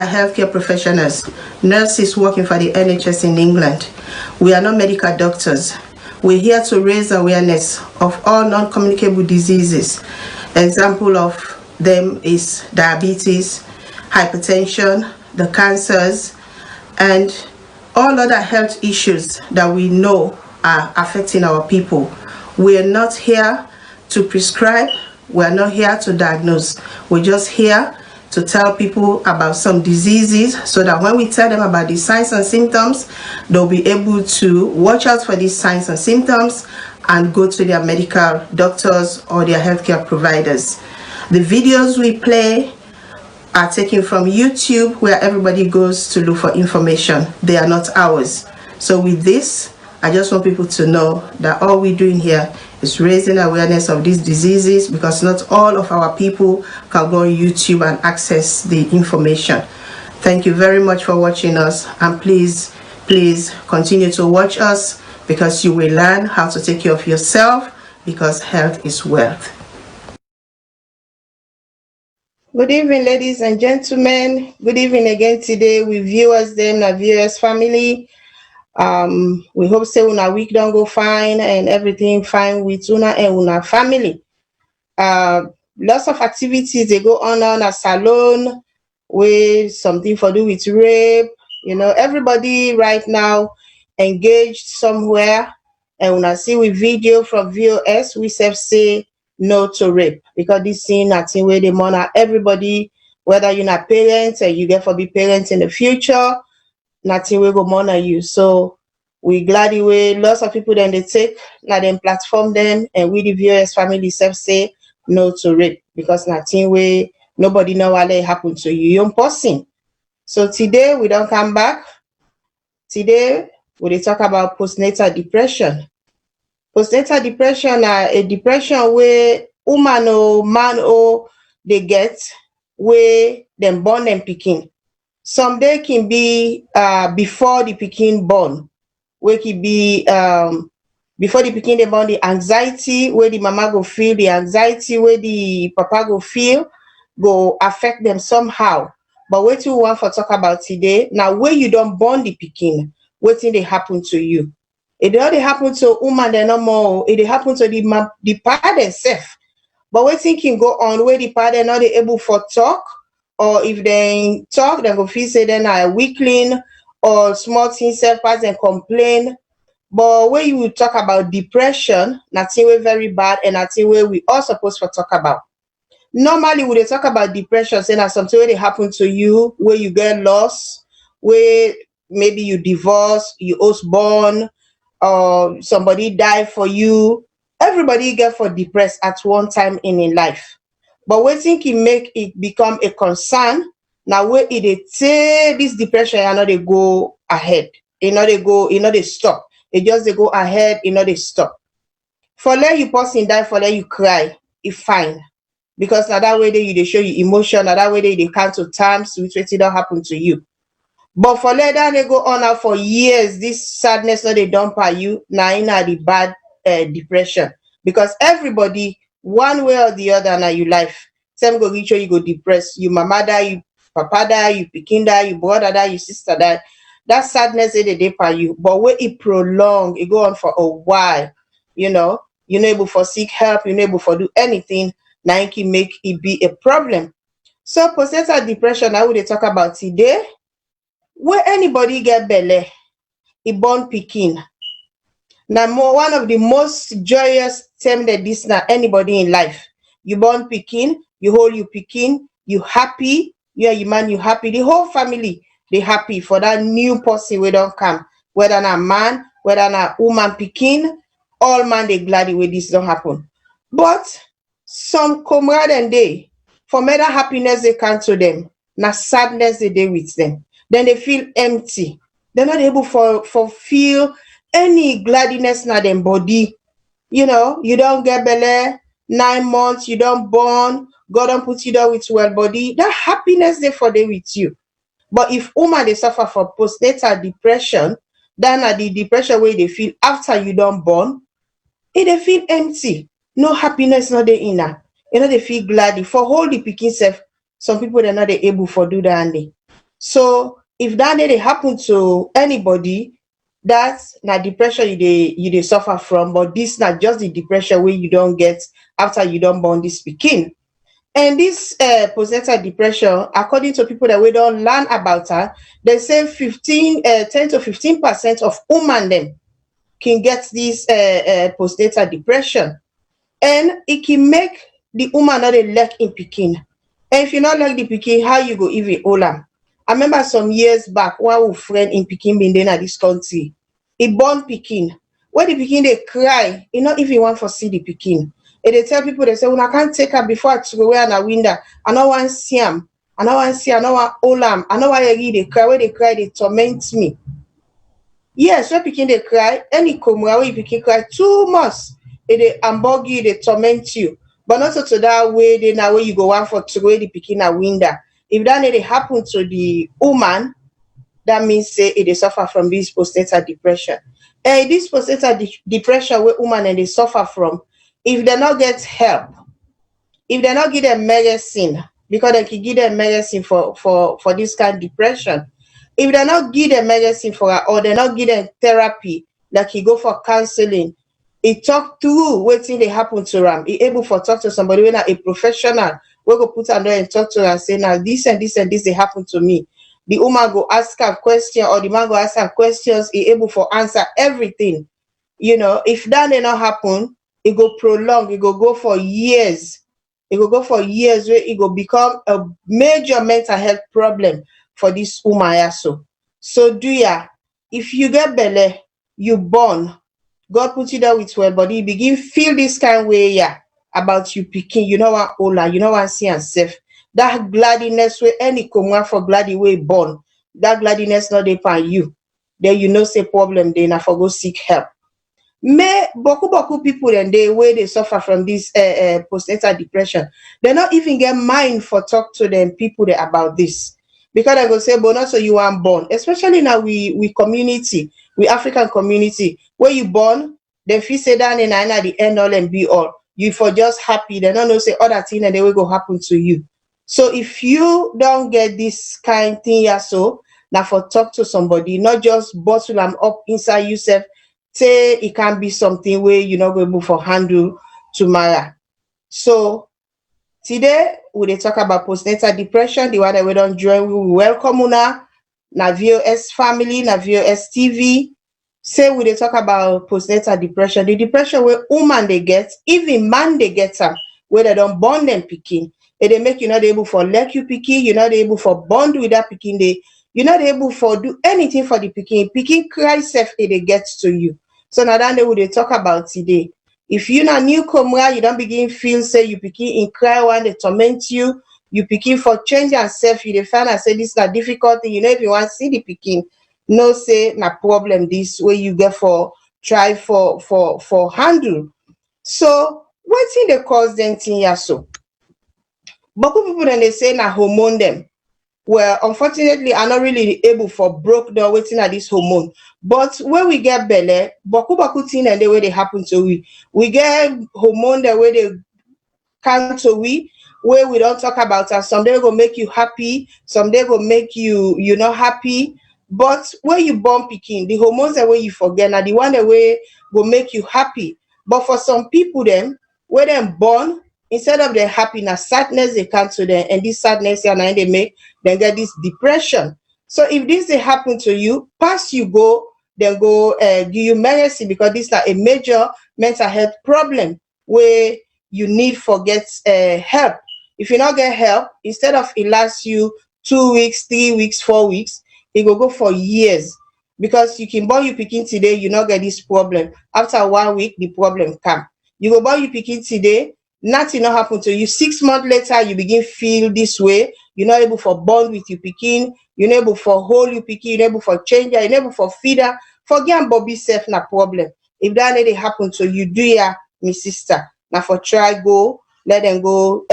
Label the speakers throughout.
Speaker 1: Healthcare professionals, nurses working for the NHS in England. We are not medical doctors. We're here to raise awareness of all non-communicable diseases. Example of them is diabetes, hypertension, the cancers, and all other health issues that we know are affecting our people. We are not here to prescribe. We are not here to diagnose. We're just here to tell people about some diseases so that when we tell them about the signs and symptoms, they'll be able to watch out for these signs and symptoms and go to their medical doctors or their healthcare providers. The videos we play are taken from YouTube, where everybody goes to look for information. They are not ours. So with this, I just want people to know that all we're doing here is raising awareness of these diseases, because not all of our people can go on YouTube and access the information. Thank you very much for watching us, and please continue to watch us, because you will learn how to take care of yourself, because health is wealth. Good evening, ladies and gentlemen. Good evening again today with viewers, them, our viewers family. We hope say una week don't go fine and everything fine with una and una family. Lots of activities they go on a salon with something for do with rape. You know, everybody right now engaged somewhere, and una see with video from VOS, we say no to rape, because this thing nothing where they monitor everybody, whether you're not parents and you get for be parents in the future, nothing will go monitor you. So we glad the way lots of people then they take now then platform them, and we the VOS family say no to rape, because nothing way nobody know what they happen to you young person. So today we don't come back. Today we talk about postnatal depression. Postnatal depression are a depression where woman or man or they get where them born them picking. Some day can be before the picking born, where can be before the picking they born, the anxiety where the mama go feel, the anxiety where the papa go feel go affect them somehow. But what you want for talk about today, now where you don't born the picking, what thing they happen to you? It already happen to woman, they no more. It happen to the parent self. But what thing can go on where the parent not able for talk, or if they talk, they go feel say then a weakling or small things self pass and complain. But when you talk about depression, nothing way very bad, and nothing way we all supposed to talk about. Normally, when they talk about depression, saying that something where they happen to you, where you get lost, where maybe you divorce, you was born, or somebody die for you. Everybody get for depressed at one time in life. But we think it make it become a concern. Now where it say this depression, you know they go ahead. You know they stop. It just they go ahead, you know they stop. For let you person die, for let you cry, it's fine. Because now that way they show you emotion, now that way they come to terms with what it don't happen to you. But for later they go on out for years, this sadness that they dump at you, now in the bad depression. Because everybody, one way or the other, now your life, same go reach you go depressed. You mama die, you papa die, you pikin die, you brother die, your sister die. That sadness they dip at you. But when it prolong, it go on for a while, you know, you're not able for seek help, you're not able for do anything, now it can make it be a problem. So postnatal depression, now we talk about today. Where anybody get belly, it born pikin. Now one of the most joyous time that this now anybody in life. You born pikin, you hold you pikin, you happy, you man, you happy. The whole family they happy for that new person we don't come. Whether na man, whether na woman pikin, all man they glad the way this don't happen. But some comrade and they, for me that happiness they come to them, na sadness they day with them. Then they feel empty. They're not able for feel any gladness in their body. You know, you don't get belly, 9 months, you don't born, God don't put you there with well body. That happiness there for them with you. But if woman they suffer from postnatal depression, then at the depression where they feel after you don't born, they feel empty. No happiness, not the inner. You know, they feel glad. For hold the picking self, some people they're not able for do that. So if that dey happen to anybody, that's na depression you dey suffer from, but this na just the depression wey you don get after you don born this pikin. And this postnatal depression, according to people that we don learn about her, they say 10 to 15% of women dem can get this postnatal depression, and it can make the woman no dey like im pikin. And if you no like the pikin, how you go even hold am? I remember some years back, one friend im pikin bin dey na dis country. E born pikin. When the pikin dey cry, e no even wan for see the pikin. E dey tell people, dey say, una can't take am before I throw away am na window. I no wan see am. I no wan see am. I no wan hold am. I no wan hear e dey cry. When dey cry, dey torment me. Yes, when pikin dey cry, any komura wey pikin cry too much, e dey ambog you, e dey torment you. But not to that way dey na wey you go wan for throw away the pikin na window. If that dey happen to the woman, that means say e dey suffer from this postnatal depression. And this postnatal depression wey woman dem dey suffer from, if dem no get help, if dem no give dem medicine, because dem can give dem medicine for this kind depression, if dem no give dem medicine for her, or dem no give dem therapy, like e go for counseling, e talk through wetin dey happen to am, e able for talk to somebody wey na a professional wey go put am there and talk to am say, na this and this and this dey happen to me. The woman go ask am question, or the man go ask am questions, e able for answer everything. If that dey not happen, e go prolong, e go go for years. E go go for years where e go become a major mental health problem for this woman also. So do ya, if you get belle, you born, God put you there with well body, you begin feel this kind way, yeah, about you pikin, you no wan hold am, you no wan see am safe. That gladness wey any comot for gladi wey born, that gladness no dey for you, then you know say problem dey, na for go seek help. Boku people dem dey wey dey suffer from this postnatal depression, they not even get mind for talk to them people there about this, because they go say, but not so you wan born, especially now we community, we African community, where you born, dem fit say that na the end all and be all. You for just happy, they don't know say other thing and they will go happen to you. So if you don't get this kind thing, yeah, so now for talk to somebody, not just bottle them up inside yourself, say it can be something where you're not going to for handle tomorrow. So today we dey talk about postnatal depression, the one that we don't join. We welcome una na VOS family, na VOS TV. Say we dey talk about postnatal depression, the depression where woman they get, even man they get them, where they don't born them pikin. They make you not able for like you pikin, you're not able for bond with that pikin. You're not able for do anything for the pikin. Pikin cry self they get to you. So now that we dey talk about today. If you na newcomer, you don't begin feel say you pikin in cry when they torment you, you pikin for change and self, you dey find and say this is a difficult thing. You know, if you want to see the pikin, no say na problem this way you get for try for handle. So wetin dey cause them thing ya so? Boku people then they say na hormone them. Well, unfortunately, I'm not really able for broke down waiting at this hormone. But when we get belle, boku thing and the way they happen to we get hormone the way they come to where we don't talk about us. Some day go make you happy, some day go make you not happy. But when you born pikin, the hormones the way you forget, now the one the way will make you happy. But for some people them, when them born, instead of their happiness, sadness they come to them, and this sadness and they make then get this depression. So if this they happen to you, past you go, then go give you medicine, because this is a major mental health problem where you need for get help. If you not get help, instead of it lasts you 2 weeks, 3 weeks, 4 weeks, it will go for years. Because you can born you picking today, you not get this problem. After 1 week, the problem come. You go born you picking today, nothing not happen to you. 6 months later, you begin feel this way. You're not able for bond with your pikin. You're not able for hold your pikin. You're not able for change her. You're not able for feed her. Forget and Bobby self na problem. If that need happen to you, do ya, my sister. Now for try go, let them go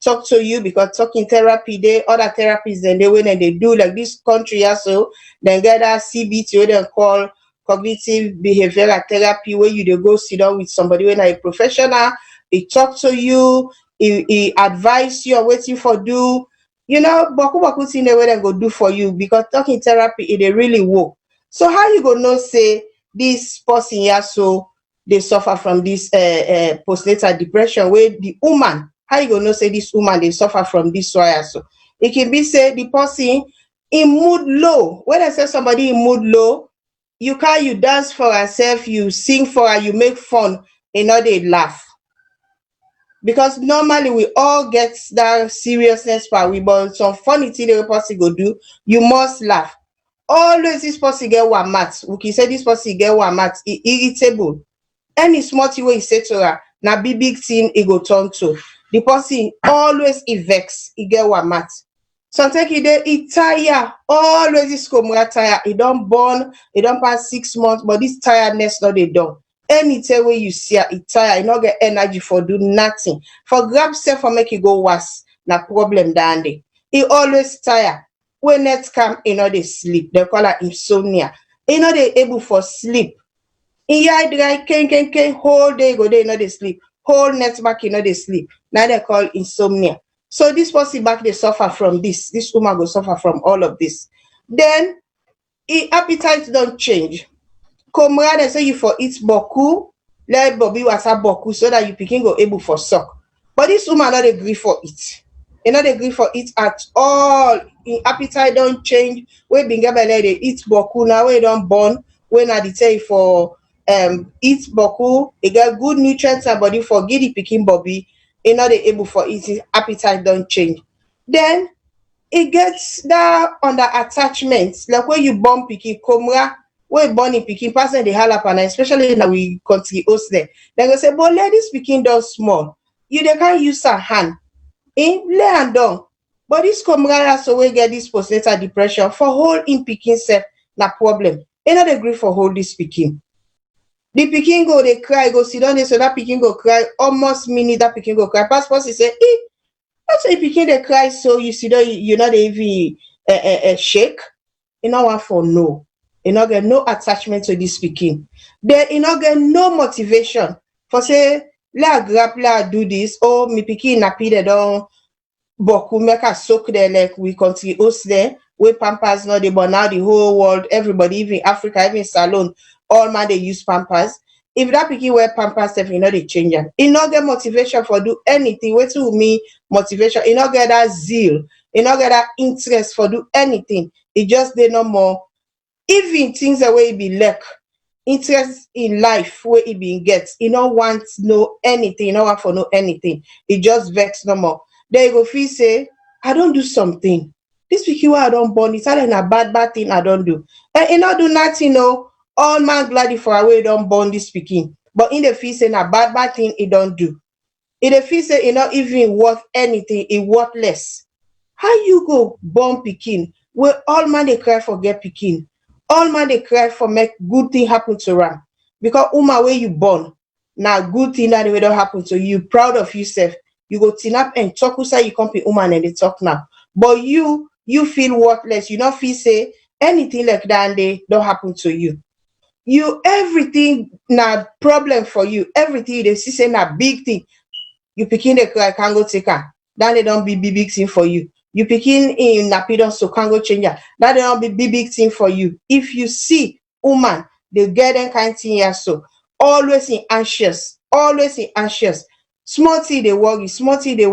Speaker 1: talk to you, because talking therapy, they other therapies then they when they do like this country also, then get that CBT where they call cognitive behavioral therapy, where you they go sit down with somebody when a professional, he talk to you, he advise you on what you for do, boku boku thing wey dem go do for you, because talking therapy e dey really work. So how you go know say this person here so dey suffer from this postnatal depression, wey the woman, how you go know say this woman dey suffer from this one so? E can be say the person in mood low. When I say somebody in mood low, you dance for herself, you sing for her, you make fun, e no dey laugh. Because normally we all get that seriousness part, we but some funny thing the person go do, you must laugh. Always this person get one mat. We can say this person get one mat, irritable. Any small thing wey you say to her, na big thing e go turn to. The person always e vex, e get one mat. Sometimes e tire, always this comrade tire. E don born, e don pass 6 months, but this tiredness no dey done. Anytime wey you see her, e tire, e no get energy for do nothing. For grab self for make e go worse, na problem down there. E always tire. When net come, e no dey sleep. They call her insomnia. E no dey able for sleep. E eye dry, ken, whole day go dey, e no dey sleep. Whole net back, e no dey sleep. Now they call insomnia. So this person back dey suffer from this. This woman go suffer from all of this. Then e appetite don change. Comrade, say you for eat boku, let Bobby wasa boku so that you pikin go able for suck. But this woman no dey gree for it. E no dey gree for it at all. In appetite don change. Wey bin get belle dey eat boku, now wey don born, wey na the tell for eat boku, e get good nutrients and body for give the pikin Bobby. E no dey able for it. His appetite don change. Then e gets that under attachment, like when you born pikin, comrade wey born in pikin, person dey hala pana, especially na we country host dem. Dem go say, but ladies pikin don small, you dey can't use her hand. Lay hand down. But this comrade so wey get this postnatal depression, for hold in pikin self na problem. E no dey gree for hold this pikin. The pikin go dey cry, go sit down there, so that pikin go cry almost minute. That pikin go cry. Passport say, that's why pikin dey cry, so you sit down, you no dey even shake. E no want for no. E no get no attachment to this pikin. Then e no get no motivation for say, let her grab, let her do this. Oh, me pikin nappy, they don boku, make her soak there like we country host there, where Pampers no dey, but now the whole world, everybody, even Africa, even SALONE, all man they use Pampers. If that pikin wear Pampers, if you know they change am. E no get motivation for do anything. Wetin with me motivation? E no get that zeal. E no get that interest for do anything. E just dey no more. Even things the way e be lack interest in life where e been get, e no want know anything, e no want for know anything. E just vex no more. Then you go feel say, I don't do something. This pikin wey I don born, it's like a bad thing I don't do. And e no do nothing, no. All man glad for away don born this pikin. But in the feel say na bad thing e don't do. In the feel say e not even worth anything, e worthless. How you go born pikin where all man they cry for get pikin? All man dey cry for make good thing happen to am, because woman wey you born na good thing that wey don happen to you, proud of yourself. You go tin up and talk who say you come be woman and they talk now. But you feel worthless. You not feel say anything like that and they don't happen to you. You everything na problem for you. Everything they see say na big thing. You pikin dey cry, can't go take her. Then they don't be big thing for you. You pikin in napidon so can go change her. That don't be big thing for you. If you see woman, they get them kind thing here so always in anxious, Small thing they worry, small thing they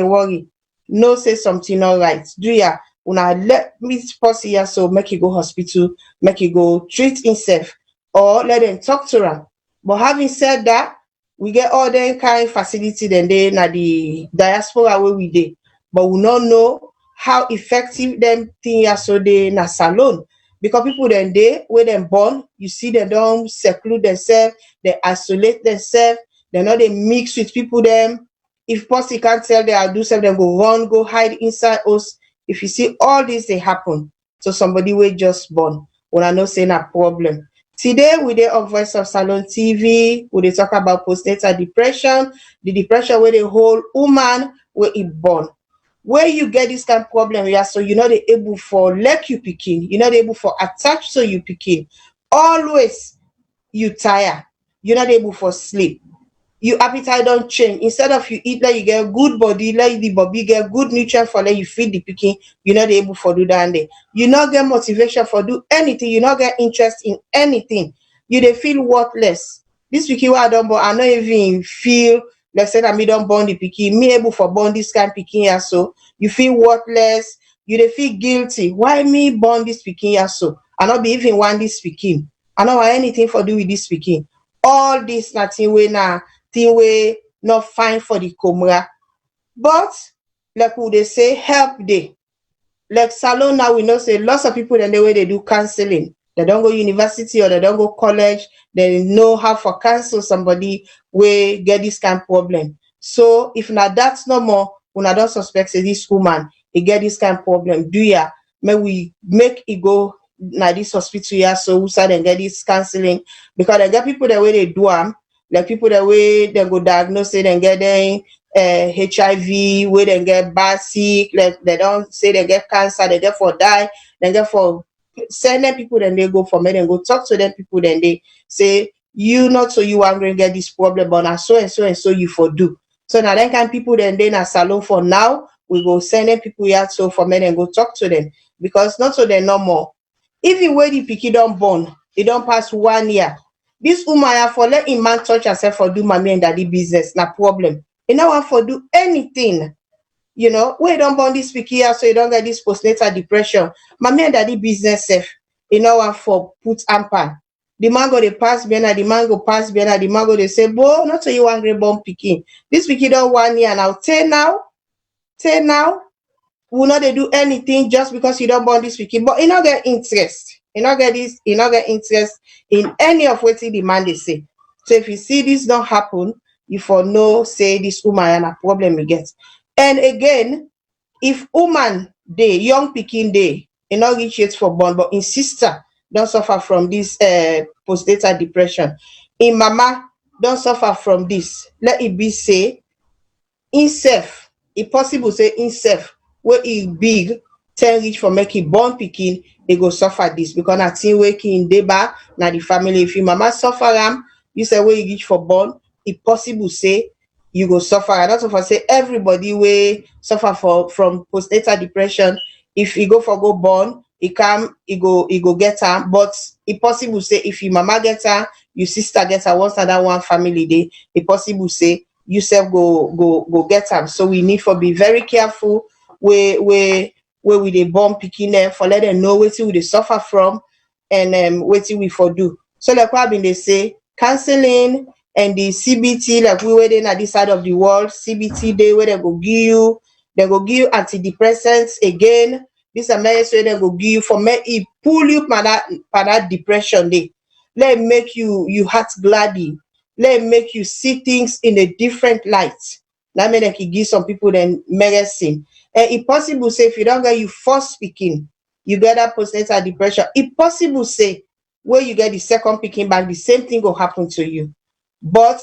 Speaker 1: worry. No say something all right. Do ya una let me pause here so make you go hospital, make you go treat himself, or let them talk to her. But having said that, we get all them kind facility then they na the diaspora where we dey. But we don't know how effective them thing are so they na SALONE. Because people then they where them born, you see them don't seclude themselves, they isolate themselves, they know they mix with people them. If person can't tell they are do something, them go run, go hide inside us. If you see all this they happen to somebody we just born, when I know saying a problem. Today we dey on Voice of Salone TV, we dey talk about postnatal depression, the depression where the whole woman where it born. Where you get this kind of problem, yeah, so you're not able for let you picking, you're not able for attach so you picking. Always you tire, you're not able for sleep. your appetite don't change. Instead of you eat, like you get good body, like the body get good nutrient for like you feed the pikin, you're not able for do that day. You not get motivation for do anything, you not get interest in anything. You they feel worthless. This pikin where I don't born, I not even feel like said I me don't born the pikin, me able for born this kind pikin here. So you feel worthless, you they feel guilty. Why me born this pikin here? So I not be even want this pikin. I don't want anything for do with this pikin. All this nothing way now, thing way not fine for the comra. But like who they say, help they. Like SALONE now, we know say lots of people then the way they do counseling. They don't go university or they don't go college. They know how to counsel somebody where get this kind of problem. So if not that's no more, when I don't suspect say this woman he get this kind of problem, do ya? May we make it go na this hospital here so we start and get this counseling because they get people the way they do them, like people the way they go diagnose it and get them HIV, where they get bad sick, like they don't say they get cancer, they get for die, they get for send them people, then they go for me, then go talk to them people, then they say you not so you angry and get this problem, but now so and so and so you for do. So now then can people then a SALONE for now, we go send them people here so for me and go talk to them because not so they no more. Even when the pikin don't born, it don't pass 1 year. This woman for let him man touch herself for do mommy and daddy business, na problem. You know what for do anything, you know, where you don't born this picky here, so you don't get this postnatal depression. Mommy and daddy business safe, you know what for put ampan. The man go they pass behind, the man go pass behind, the man go they say, boy, not so you angry born picking. This picky don't 1 year now. Tell now, will not they do anything just because you don't born this picky, but you not get interest. You not get this, you not get interest in any of what the man they say. So if you see this don't happen, you for no say this woman and a problem you get. And again, if woman day, young picking day, you not reach it for born, but in sister don't suffer from this postnatal depression. In mama don't suffer from this. Let it be say in self, if possible say in self, where it big, 10 reach for making born picking, they go suffer this because I think waking deba now the family. If your mama suffer you say where you reach for born, if possible say you go suffer. And that's what I say everybody will suffer from postnatal depression. If you go for go born, it go get her. But if possible say if your mama get her, your sister get her, once that one family day, if possible say you self go get her. So we need to be very careful where we dey born picking them for let them know what we they suffer from and what we for do. So like what they say, counseling and the CBT, like we waiting at this side of the world, CBT day where they go give you antidepressants again. This a medicine they go give you for me it pull you for that depression day. Let it make you heart gladdy. Let it make you see things in a different light. That mean they can give some people then medicine. And if possible say if you don't get you first speaking, you get that postnatal depression. If possible say where you get the second picking back, the same thing will happen to you. But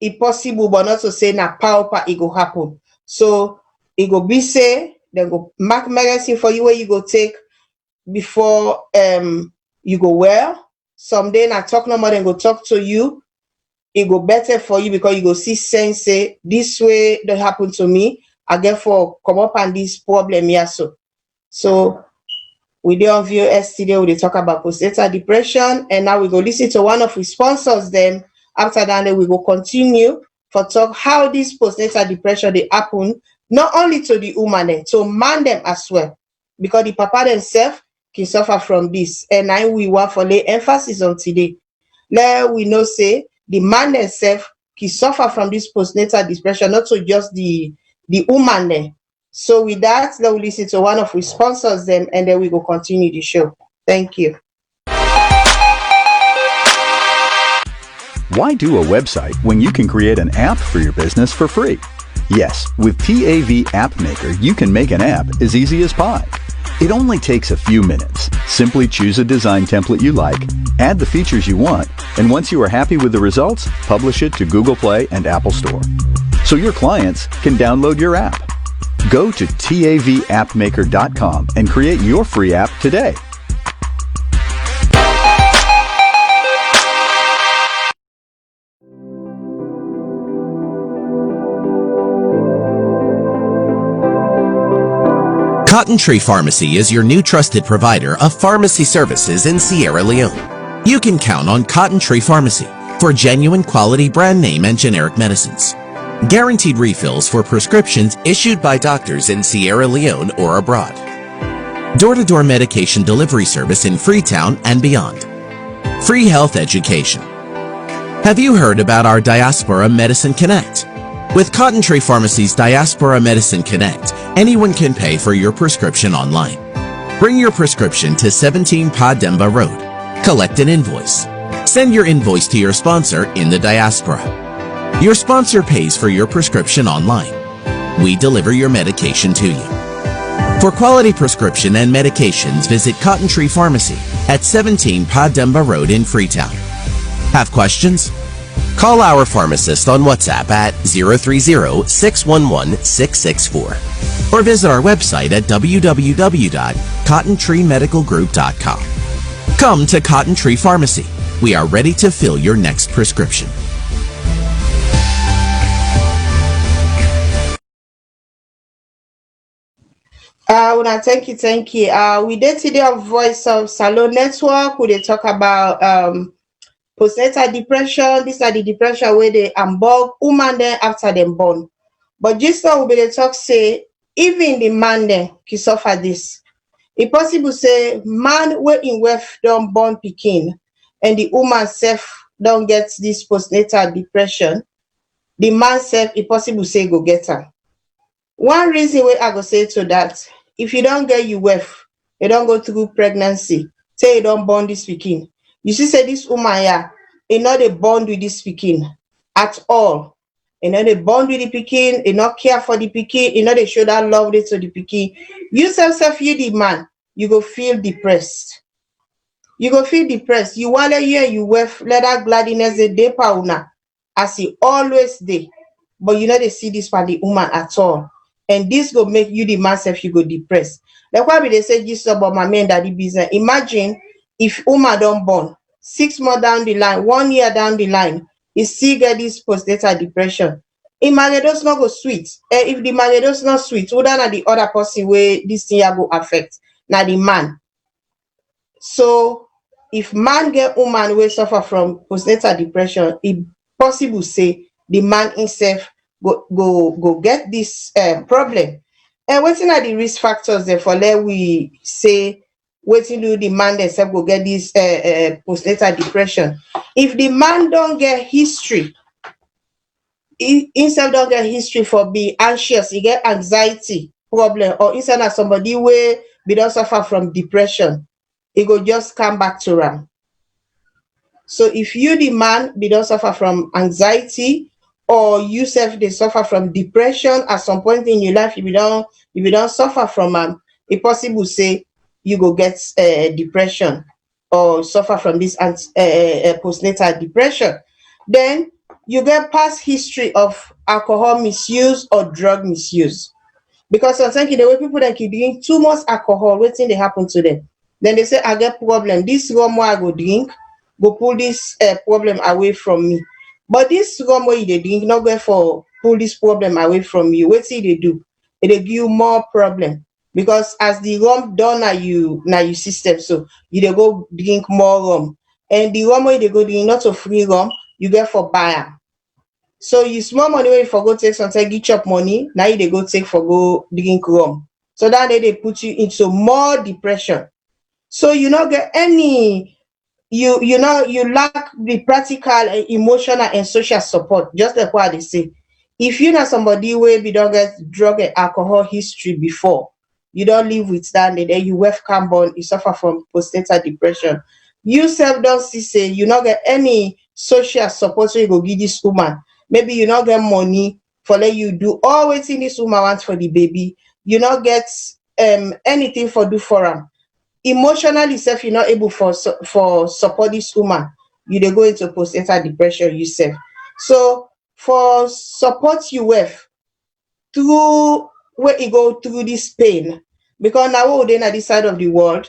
Speaker 1: if possible, but not to say na power it go happen. So it go be say they go mark medicine for you where you go take before you go well. Someday na talk no more than go talk to you. It go better for you because you go see sense say this way that happen to me. I get for come up on this problem here. So we did on VOS today, we talk about postnatal depression, and now we go listen to one of our sponsors. Then after that, we go continue for talk how this postnatal depression they happen not only to the woman, to man them as well, because the papa themselves can suffer from this. And now we want to lay emphasis on today. Let we know say the man themselves can suffer from this postnatal depression, not so just the woman there. So with that, let's listen to one of our sponsors them, and then we go continue the show. Thank you.
Speaker 2: Why do a website when you can create an app for your business for free? Yes, with TAV App Maker, you can make an app as easy as pie. It only takes a few minutes. Simply choose a design template you like, add the features you want, and once you are happy with the results, publish it to Google Play and Apple Store, so your clients can download your app. Go to TAVAppmaker.com and create your free app today.
Speaker 3: Cotton Tree Pharmacy is your new trusted provider of pharmacy services in Sierra Leone. You can count on Cotton Tree Pharmacy for genuine quality brand name and generic medicines. Guaranteed refills for prescriptions issued by doctors in Sierra Leone or abroad. Door-to-door medication delivery service in Freetown and beyond. Free health education. Have you heard about our Diaspora Medicine Connect? With Cotton Tree Pharmacy's Diaspora Medicine Connect, anyone can pay for your prescription online. Bring your prescription to 17 Pademba Road. Collect an invoice. Send your invoice to your sponsor in the diaspora. Your sponsor pays for your prescription online. We deliver your medication to you. For quality prescription and medications, visit Cotton Tree Pharmacy at 17 Pademba Road in Freetown. Have questions? Call our pharmacist on WhatsApp at 030-611-664 or visit our website at www.cottontreemedicalgroup.com. Come to Cotton Tree Pharmacy. We are ready to fill your next prescription.
Speaker 1: Thank you. We did today a voice of SALONE Network. We did talk about postnatal depression. These are the depression where they unborn woman then after them born. But just now we be talk say even the man then can suffer this. It possible say man where in wealth don't born pikin and the woman self don't get this postnatal depression. The man self it possible say go get her. One reason where I go say to that, if you don't get your wealth, you don't go through pregnancy, say you don't born this pikin. You see, say this woman, yeah, you know they bond with this pikin at all. You know they bond with the pikin, you not care for the pikin, you know they show that love to the pikin. You self, you the man, you go feel depressed. You go feel depressed. You want to hear you with let that gladness a day pauna as he always day. But you know they see this for the woman at all. And this go make you the man self, you go depressed. Like why they say this about my man daddy business. Imagine if woman don't born 6 months down the line, 1 year down the line, you still get this postnatal depression. If marriage not go sweet, if the marriage not sweet, who than the other person where this thing go affect? Now the man. So if man get woman will suffer from postnatal depression, it possible say the man himself go get this problem. And what are the risk factors therefore let we say waiting do the man themselves go get this postnatal depression. If the man don't get history, himself don't get history for being anxious, he get anxiety problem, or instead of somebody where we don't suffer from depression, it go just come back to him. So if you the man we don't suffer from anxiety, or you self they suffer from depression at some point in your life, if you don't suffer from it possible say you go get depression or suffer from this postnatal depression. Then you get past history of alcohol misuse or drug misuse. Because sometimes the way people that keep drinking too much alcohol, what thing they happen to them? Then they say, I get problem. This rum I go drink, go pull this problem away from me. But this rum where they drink, not going for pull this problem away from you. What see they do? They give you more problem. Because as the rum done na you system, so you they go drink more rum. And the rum where they go drink, not a free rum, you get for buyer. So you small money where you for go take something, get chop money, now you they go take for go drink rum. So that they put you into more depression. So you not get any, you lack the practical, emotional and social support. Just like what they say. If you know somebody where we don't get drug and alcohol history before, you don't live with that, and then you have come born, you suffer from postnatal depression. You self don't see say you not get any social support, so you go give this woman. Maybe you not get money for let you do all waiting this woman wants for the baby. You not get anything for do for them. Emotionally self you're not able for support this woman, you they go into postnatal depression yourself. So for support you with through where you go through this pain, because now we're at this side of the world,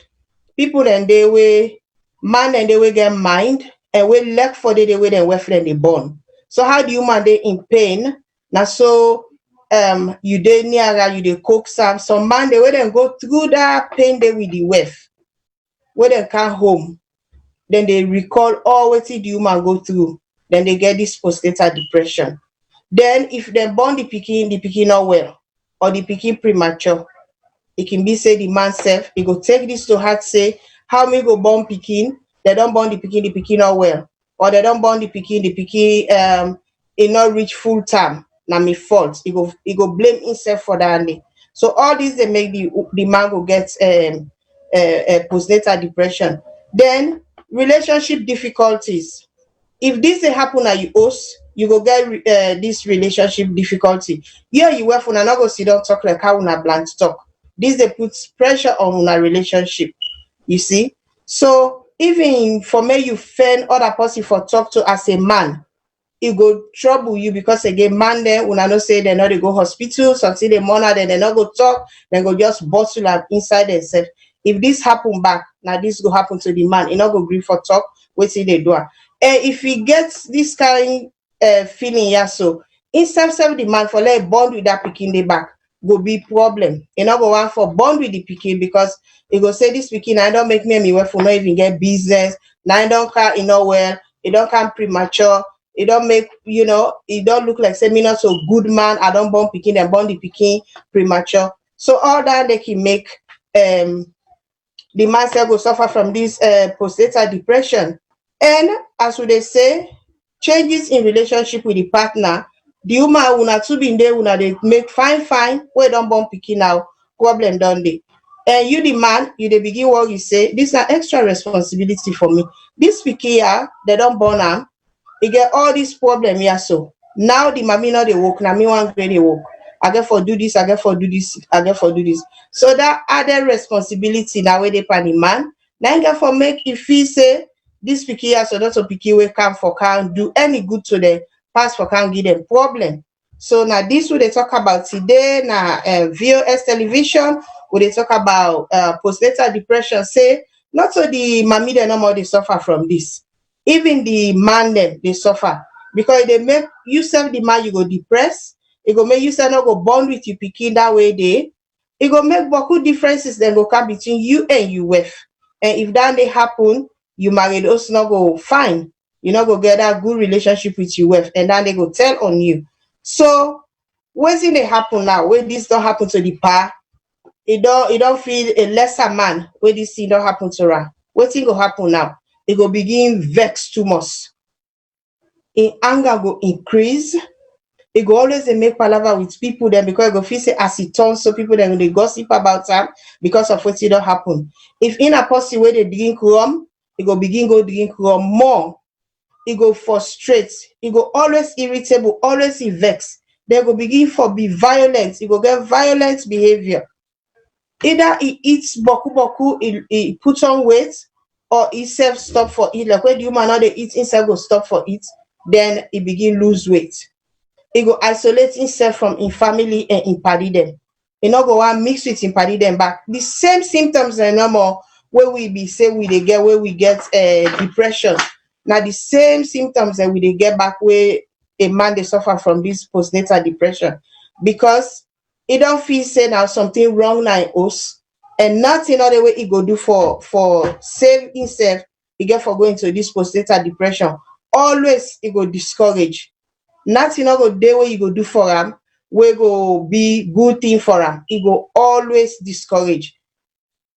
Speaker 1: people and they way man and they will get mind and we left for the way they were and they born. So how do you man they in pain? Now so you dey near you dey coax am. Some man dey wey dem go through that pain dey with the wife, wey dem come home, then they recall all wetin the woman go through, then they get this postnatal depression. Then if dem born the pikin not well, or the pikin premature, it can be say the man self, he go take this to heart, say, how me go born pikin, they don't born the pikin not well, or they don't born the pikin it not reach full term, na me fault. He go blame himself for that. So all these they make the man go get postnatal depression. Then relationship difficulties. If this dey happen at you host, you go get this relationship difficulty. Here you were una not go sit down talk like how una bland talk. This they put pressure on una relationship. You see? So even for me, you find other person for talk to as a man, it go trouble you, because again, man there, una no say they not they go hospital, something the mother, then they not go talk, then go just bottle up inside themselves. If this happen back, now this go happen to the man, he not go agree for talk, wait till they do. And if he gets this kind feeling, yeah, so instead of the man for let bond with that pikin the back, go be problem. He not go want for bond with the pikin, because he go say this pikin, I don't make me and my wife will not even get business. Now I don't come, well, it don't come premature. It don't make, it don't look like say me not so good man. I don't born pikin and born the pikin premature. So all that they can make the man self will suffer from this postnatal depression. And as they say, changes in relationship with the partner, the woman una too be there, una they make fine, where don't born pikin now, problem done they. And you the man, you the begin what you say, this is an extra responsibility for me. This pikin here, they don't born am. He get all this problem here. So now the mommy not they work. Now me one grade they work. I get for do this, I get for do this, I get for do this. So that added responsibility now where they pan the man. Now get for make if he say this picky here, so not a picky way come for can't do any good to them, pass for can't give them problem. So now this what they talk about today. Now VOS television, where they talk about postnatal depression. Say not so the mommy they no more they suffer from this. Even the man them they suffer, because they make you self the man you go depressed. It go make you self not go bond with you pikin that way they. It go make beaucoup differences then go come between you and your wife. And if that they happen, you married us not go fine. You not go get that good relationship with your wife, and then they go tell on you. So what's in they happen now? When this don't happen to the pa, it don't feel a lesser man when this thing don't happen to her. What thing go happen now? It go begin vex too much. In anger go increase. It go always they make palaver with people then, because it go feel say as it turns, so people then they gossip about them because of what it don't happen. If in a person where they drink rum, it go begin go drink rum more. It go frustrate. It go always irritable, always vex. They go begin for be violent. It go get violent behavior. Either he eats boku, he puts on weight, or he self stop for it. Like when the human now they eat himself go stop for it, then he begin lose weight. He go isolate himself from in family and in party them. He not go and mix with in party them back. The same symptoms are normal where we be say we they get where we get depression. Now the same symptoms that we they get back where a man they suffer from this postnatal depression, because he don't feel say now something wrong now in us, and nothing other way he go do for save himself. He get for going to this postnatal depression. Always he go discourage. Nothing go day where you go do for him, where go be good thing for him. He go always discourage.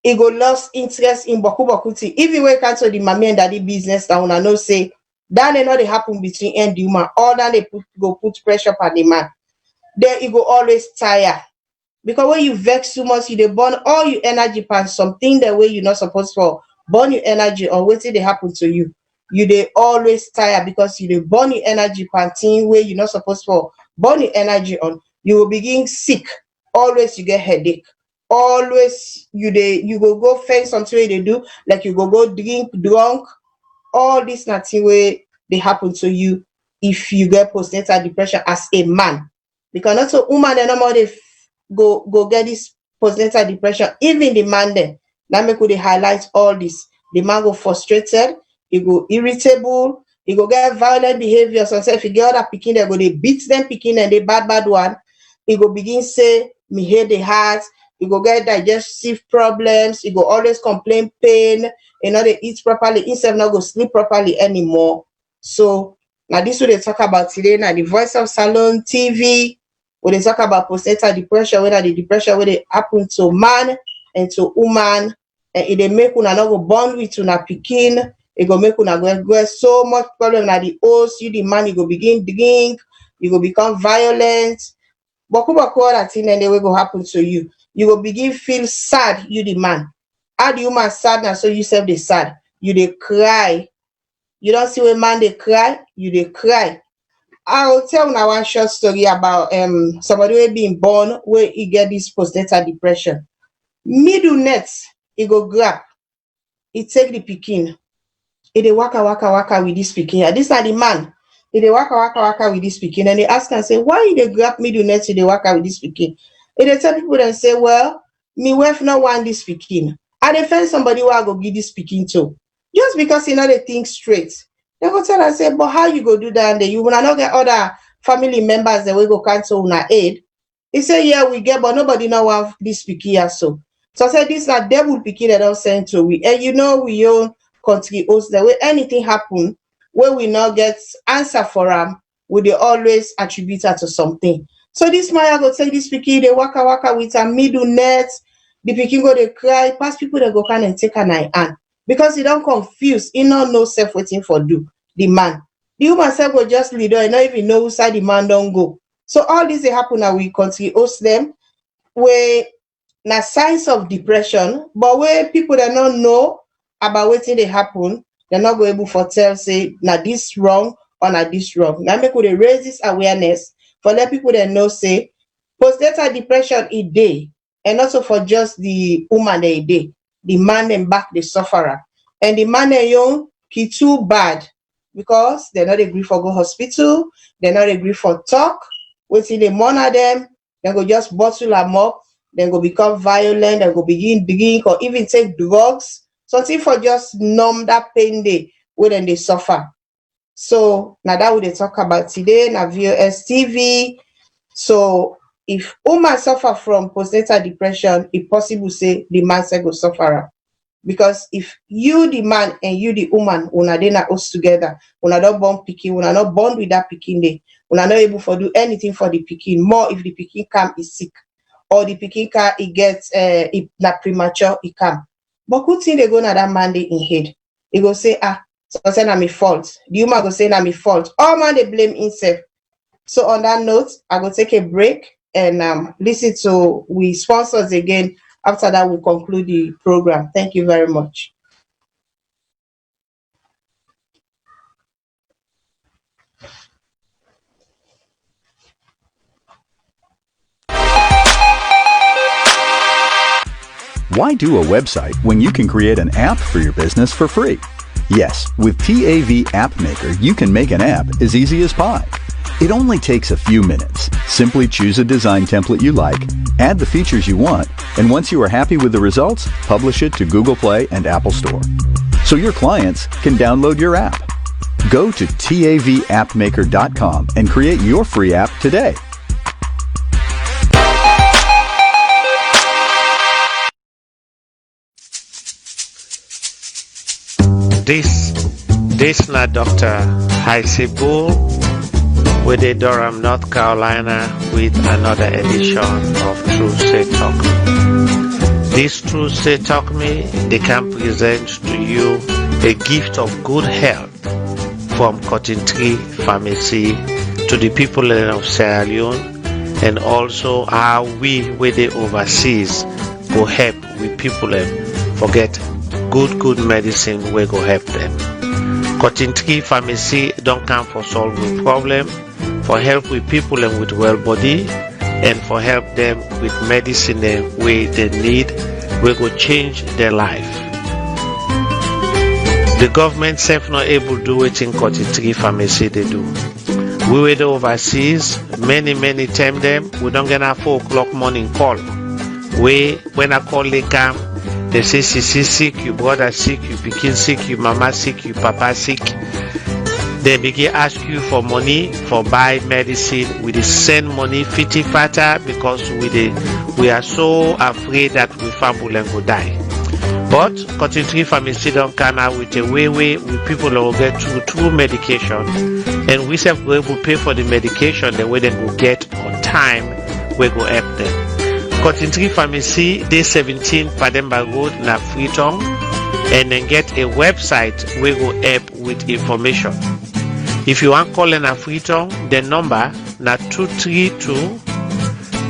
Speaker 1: He go lost interest in boku thing. Even when it comes to the mommy and daddy business, that una know say that they know they happen between and the woman. All that they put pressure on the man. Then he go always tire. Because when you vex too much, you they burn all your energy on something the way you're not supposed to burn your energy on what they happen to you. You they always tire because you they burn your energy on thing where you're not supposed to burn your energy on. You will begin sick. Always you get headache. Always you go find something they do, like you go drink drunk. All this nothing way they happen to you if you get postnatal depression as a man. Because not so woman they no more they go get this postnatal depression. Even the man then, now make they highlight all this. The man go frustrated, he go irritable, he go get violent behavior. So if you get other picking, they go they beat them picking and they bad one. he go begin say me hate the heart, he go get digestive problems, he go always complain pain, they eat properly, instead not go sleep properly anymore. So now this what they talk about today. Now the Voice of Salone TV, when they talk about postnatal depression, whether the depression where they happen to man and to woman, and it they make una not go bond with una pikin, it go make una go so much problem na the host, you the man, you go begin drink, you go become violent. Boku that thing and they will go happen to you. You will begin feel sad, you the man. How the woman sad now, so you self they sad. You they cry. You don't see when man they cry, you they cry. I'll tell now one short story about somebody who being born where he get this postnatal depression. Middle net, he go grab, he take the pikin. He dey waka with this pikin. This are the man. He dey waka with this pikin. And they ask and say, why you dey grab middle net, he dey waka with this pikin? He dey tell people and say, well, me wife not want this pikin. I dey find somebody who I go give this pikin to. Just because he not dey think straight. They go tell and say, but how you go do that? And you will not get other family members that will go cancel una aid. He say, yeah, we get, but nobody know want this pikin so. So I said, this na devil pikin that don't send to we. And we own country host that way anything happen where we not get answer for them, we they always attribute her to something. So this man go take this pikin, they waka with a middle net, the pikin go they cry, past people they go can and take an eye on. Because he don't confuse, he not know self waiting for do the man. The woman self go just lead on and not even know who side the man don't go. So all this they happen now we country host them where na signs of depression, but where people that don't know about what they happen, they're not going able to tell, say, now this wrong or not this wrong. Now make they raise this awareness for let people that know, say, postnatal depression is day, and also for just the woman they day, the man and back the sufferer. And the man and young, he too bad because they're not agree for go hospital, they're not agree for talk, waiting they monitor them, they go just bottle them up, then go become violent, and go begin drink or even take drugs. Something for just numb that pain they when they suffer. So now that we talk about today, na VOS TV. So if woman suffer from postnatal depression, it possible say the man say go suffer. Because if you the man and you the woman, una dey na us together, una don't born pikin, una not born with that pikin day, una not able to do anything for the pikin. More if the pikin come is sick, or the pikin can it gets na premature it come. But good thing they go na that man in head. He go say, so say na my fault. The woman go say na my fault. All man they blame himself. So on that note, I go take a break and listen to we sponsors again. After that, we conclude the program. Thank you very much.
Speaker 2: Why do a website when you can create an app for your business for free? Yes, with TAV App Maker, you can make an app as easy as pie. It only takes a few minutes. Simply choose a design template you like, add the features you want, and once you are happy with the results, publish it to Google Play and Apple Store. So your clients can download your app. Go to TAVAppmaker.com and create your free app today.
Speaker 4: This na Dr. Haisibu with the Durham, North Carolina with another edition of True Say Talk Me. This True Say Talk Me, they can present to you a gift of good health from Cotton Tree Pharmacy to the people of Sierra Leone, and also how we with the overseas go help with people forget good medicine we go help them. Cotton Tree Pharmacy don't come for solve the problem, for help with people and with well body, and for help them with medicine way they need, we go change their life. The government self not able to do it in Cotton Tree Pharmacy they do. We were the overseas, many time them, we don't get a 4 o'clock morning call. When I call they come, they say, Sisi sick, your brother sick, your pikin sick, your mama sick, your papa sick. They begin ask you for money for buy medicine. We dey send money fiti fata because we are so afraid that we fambul and go die. But cotton tree pharmacy don't come out with a way with people will get through medication, and we self go able to pay for the medication the way they will get on time. We go help them. Cotton tree pharmacy day 17 Pademba Road na Freetown, and then get a website we go help with information. If you want call in a Freetown, the number na 232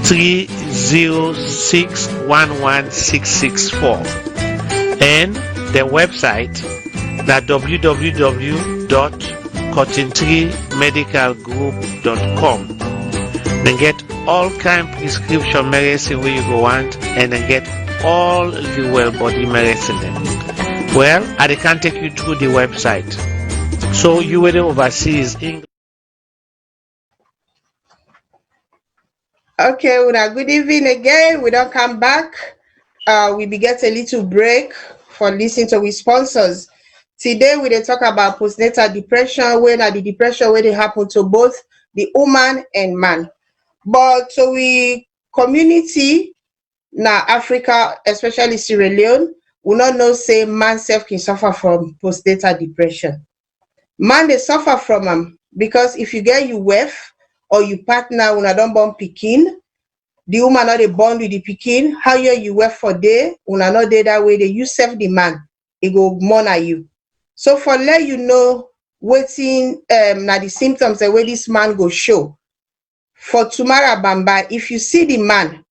Speaker 4: 306 11664. And the website na www.cottontreemedicalgroup.com. Then get all kind prescription medicine where you go want, and then get all the well body medicine then. Well, I can take you through the website. So you will overseas English.
Speaker 1: Okay, well, good evening again. We don't come back. We be get a little break for listening to our sponsors. Today we dey talk about postnatal depression, when the depression where they happen to both the woman and man. But so we community na Africa, especially Sierra Leone, we not know say man self can suffer from postnatal depression. Man they suffer from them because if you get your wife or your partner when I don't born pikin, the woman not dey bond with the pikin, how you work for day, una not dey that way, they you self the man, it go monitor you. So for let you know waiting na the symptoms the way this man go show. For tomorrow bamba, if you see the man,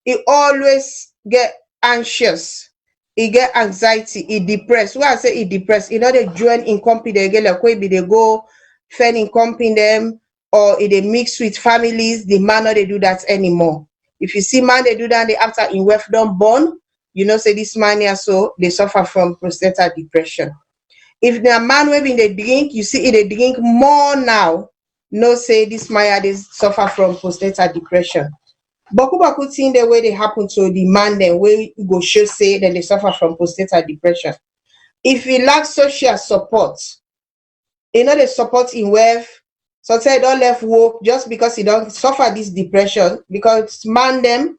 Speaker 1: he always get anxious, he get anxiety, he depressed. When I say he depressed, he not they join in company, they get like maybe they go fend in company them, or if they mix with families, the man not they do that anymore. If you see man they do that, they after in wife don't born, you know say this man here so they suffer from postnatal depression. If the man wey in they drink, you see they drink more now, no say this man here they suffer from postnatal depression. Baku thing the way they happen to the man then way go show say that they suffer from postnatal depression. If he lacks social support, you know they support in wife. So say don't left work just because he don't suffer this depression, because man them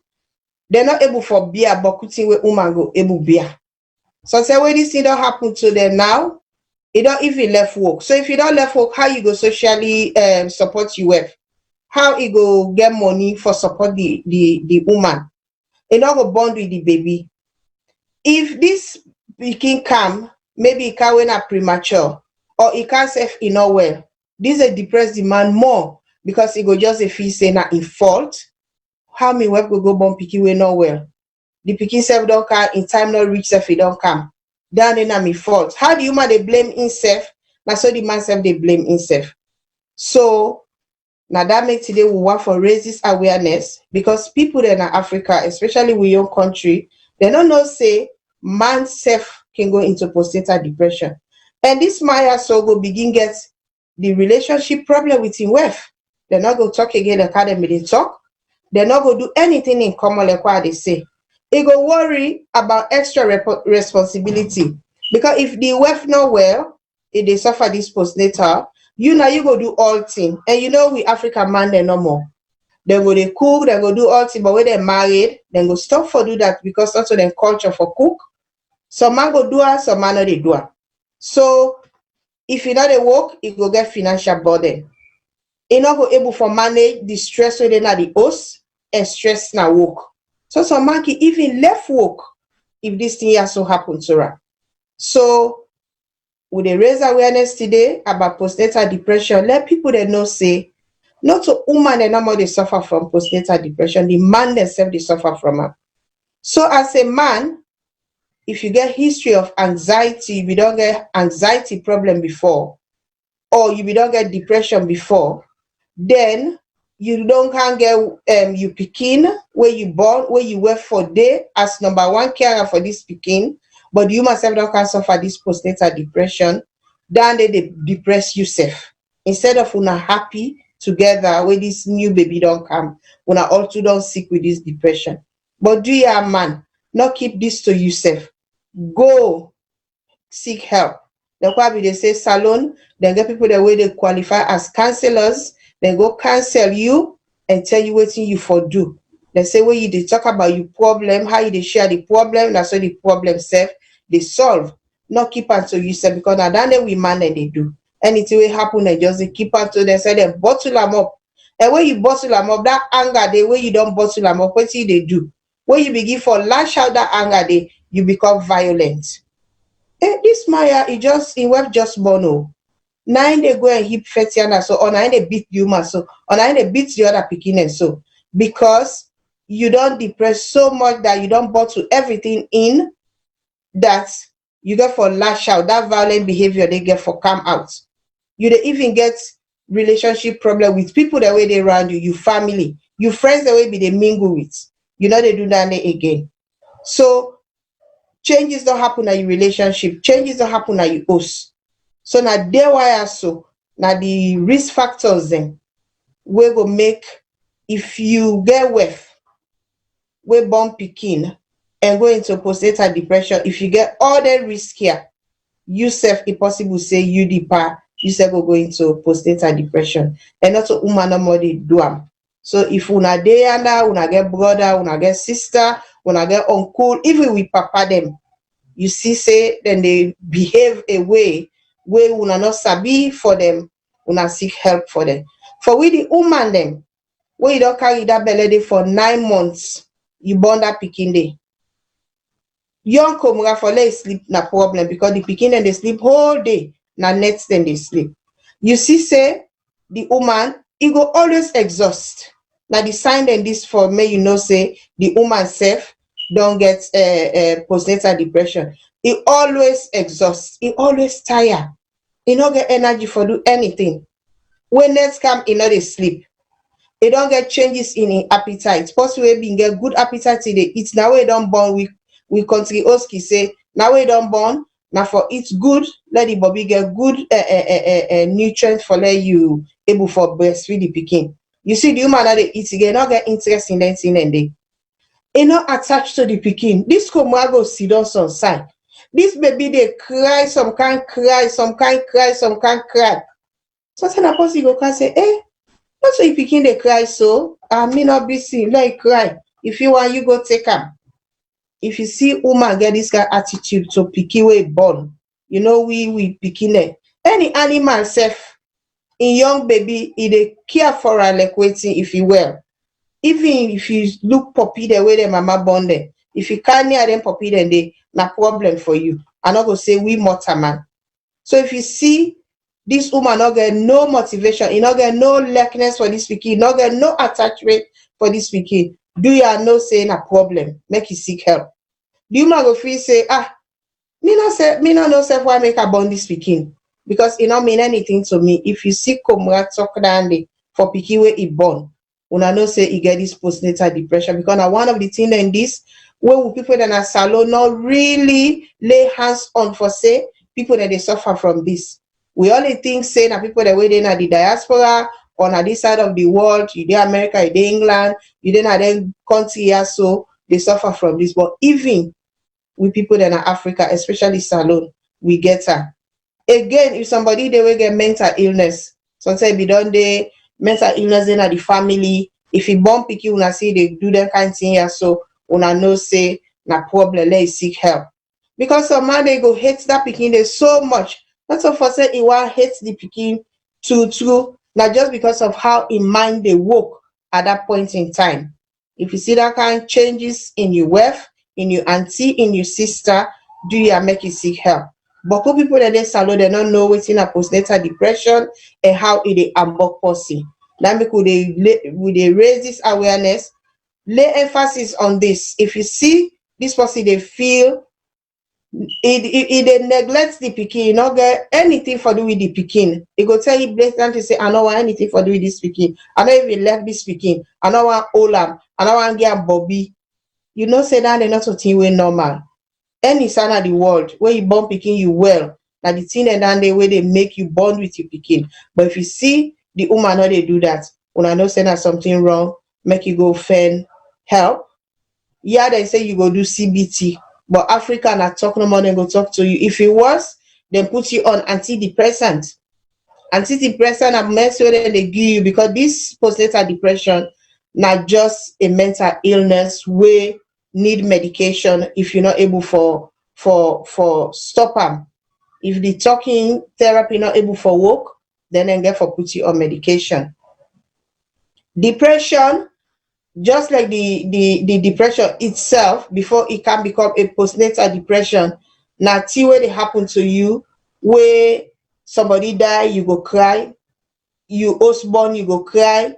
Speaker 1: they're not able for beer, but thing where woman go able beer. So say when this thing don't happen to them now, it don't even left work. So if you don't left work, how you go socially support your wife? How you go get money for support the woman? You not go bond with the baby. If this pikin come, maybe it can when a premature, or it can't self in no well. This a depressed the man more because he go just a feel say na in fault. How me wife go born pikin we not well? The pikin self don't come in time not reach self he don't come. Then na me fault. How the woman they blame himself? Now so the man self they blame himself. So now that makes today we want for raise this awareness, because people in Africa, especially we your country, they don't know say man self can go into postnatal depression. And this Maya so go begin get the relationship problem with him wife. They're not going to talk again academy, they talk. They're not going to do anything in common like what they say. They go worry about extra responsibility. Because if the wife not well, if they suffer this postnatal, you go do all things. And you know we African man, they're no more. They go they cook, they go do all things, but when they're married, then go stop for do that because that's what their culture for cook. Some man go do it, some man not they do it. So if you not they work, you go get financial burden. You not go able for manage the stress within the house and stress na work. So some man can even left work if this thing has so happen to her. So with the raise awareness today about postnatal depression, let people that know say not to woman and no they suffer from postnatal depression, the man themselves they suffer from it. So as a man, if you get history of anxiety, if you don't get anxiety problem before, or if you don't get depression before, then you don't can get you pikin where you born, where you work for day as number one carer for this pikin, but you myself don't can suffer this postnatal depression, then they depress yourself. Instead of una happy together when this new baby don't come, una all two don't sick with this depression. But do you man, not keep this to yourself. Go seek help. Then probably they say SALONE, then get people the way they qualify as counselors, then go counsel you and tell you what you for do. They say where you they talk about your problem, how you they share the problem, that's what the problem self they solve. Not keep until you say because now that we man and they do. Anything will happen, they just they keep until they say they bottle them up. And when you bottle them up, that anger the way you don't bottle them up, what they do? When you begin for lash out that anger day, you become violent. This Maya, he was just born. Nine they go and hip Fetiana so, or nine they beat you so, or nine they beat the other picking and so, because you don't depress so much that you don't bottle everything in that you get for lash out, that violent behavior they get for come out. You don't even get relationship problem with people the way they around you, your family, your friends the way they mingle with. You know they do that again. So changes don't happen at your relationship, changes don't happen at your host. So now there why so now the risk factors then we go make if you get wef, we born picking and go into postnatal depression. If you get all the risk here, you self it possible say you depart, you self go into postnatal depression. And not to nobody do am. So if una dey under, una get brother, una get sister, una get uncle, even with papa them, you see say then they behave a way where una not sabi for them, una seek help for them. For we the woman them, where you don't carry that belly for 9 months, you born that pikin day. Young komura for let sleep na problem because the pikin and they sleep whole day, na next then they sleep. You see say the woman, it go always exhaust. Now the sign then this for me, you know say the woman self don't get postnatal depression. It always exhausts, it always tired. It don't get energy for do anything. When next come, it not they sleep. It don't get changes in appetite. Possibly being get good appetite till they eat. Now we don't born we country Oski say now we don't born. Now for it's good, let the baby get good nutrients for let you able for breastfeed the pikin. You see the woman that they eat again, not get interest in anything and they not attached to the pikin. This komago sit on some side. This baby they cry, some can't cry, some can't cry, some can't cry. So then a person go can say, not so if pikin they cry so, I may not be seen, let it cry. If you want, you go take her. If you see woman get this kind of attitude to pikin way born, you know we pikin it. Any animal self in young baby, they care for her like waiting if you will. Even if you look puppy the way the mama born them, if you can't near them puppy then they na problem for you. I'm not gonna say we mortar man. So if you see this woman not get no motivation, you not get no likeness for this pikin, not get no attachment for this pikin, do you no saying a problem? Make you seek help. The woman go feel say, me not know self why make a born this pikin because it not mean anything to me. If you see comrade talk down there for pikin where it born, una know say he get this postnatal depression because now one of the things in this where people that are SALONE not really lay hands on for say people that they suffer from this. We only think say that people that way they in the diaspora or on this side of the world, you dey America, you dey England, you dey na them country here, so they suffer from this. But even with people that are Africa, especially SALONE, we get her. Again, if somebody they will get mental illness, sometimes we don't they mental illness in the family. If you born picky, una see they do that kind of thing here, so una know say na problem, let seek help. Because some man they go hate that pikin they so much. Not so for say he want hate the pikin too, not just because of how in mind they work at that point in time. If you see that kind of changes in your wife, in your auntie, in your sister, do you make you seek help? But people that they SALONE, they don't know what's in a postnatal depression and how it is ambok person. Now because they raise this awareness, lay emphasis on this. If you see this person, they feel it neglects the pikin, you not get anything for do with the pikin. It go tell you blatantly say, I don't want anything for do with this pikin. I don't even left this pikin. I don't want Olam. I don't want get Bobby. You know say that they're not a thing way normal. Any sign of the world where you born pikin you well. Now the thing and then the way they make you bond with your pikin. But if you see the woman how they do that, when I know say that something wrong, make you go find help. Yeah, they say you go do CBT. But Africa not talk no more than go talk to you. If it was, then put you on antidepressant. Antidepressant are medicine wey they give you, because this postnatal depression not just a mental illness wey need medication if you're not able for stop them. If the talking therapy not able for work, then get for put you on medication. Depression, just like the depression itself, before it can become a postnatal depression, now thing where they happen to you, where somebody die, you go cry, you born, you go cry,